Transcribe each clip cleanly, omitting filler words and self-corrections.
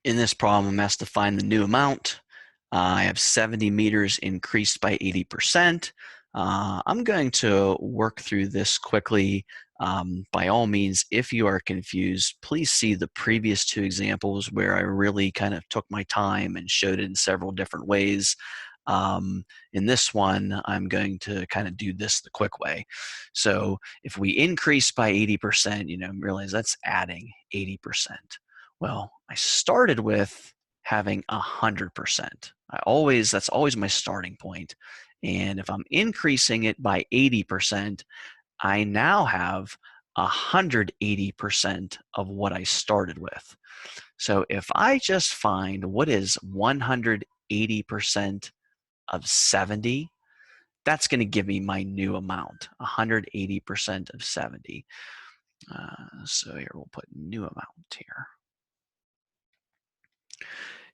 In this problem, I'm asked to find the new amount. I have 70 meters increased by 80%. I'm going to work through this quickly. By all means, if you are confused, please see the previous two examples where I really kind of took my time and showed it in several different ways. In this one, I'm going to kind of do this the quick way. So if we increase by 80%, realize that's adding 80%. Well, I started with having 100%. That's always my starting point. And if I'm increasing it by 80%, I now have 180% of what I started with. So if I just find what is 180% of 70, that's going to give me my new amount, 180% of 70. So here we'll put new amount here.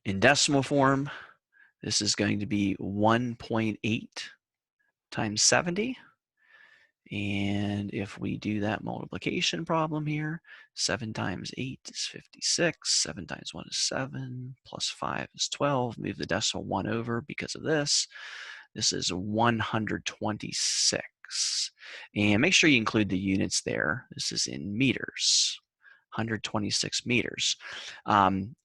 In decimal form, this is going to be 1.8 times 70. And if we do that multiplication problem here, 7 times 8 is 56, 7 times 1 is 7, plus 5 is 12. Move the decimal 1 over because of this. This is 126. And make sure you include the units there. This is in meters. 126 meters.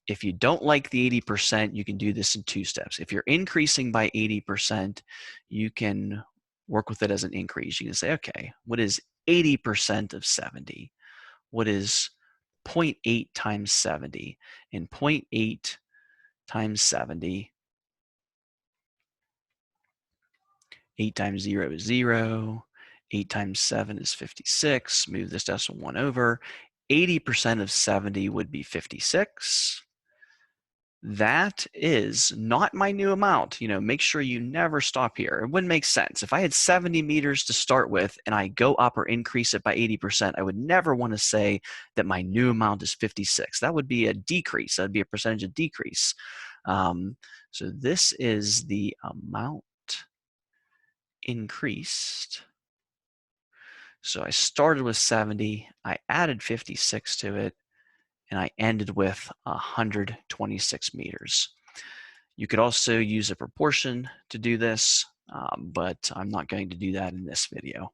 If you don't like the 80%, you can do this in 2 steps. If you're increasing by 80%, you can work with it as an increase. You can say, okay, what is 80% of 70? What is 0.8 times 70? And 0.8 times 70, 8 times 0 is 0. 8 times 7 is 56. Move this decimal 1 over. 80% of 70 would be 56. That is not my new amount. Make sure you never stop here. It wouldn't make sense. If I had 70 meters to start with and I go up or increase it by 80%, I would never want to say that my new amount is 56. That would be a decrease. That would be a percentage of decrease. So this is the amount increased. So I started with 70, I added 56 to it, and I ended with 126 meters. You could also use a proportion to do this, but I'm not going to do that in this video.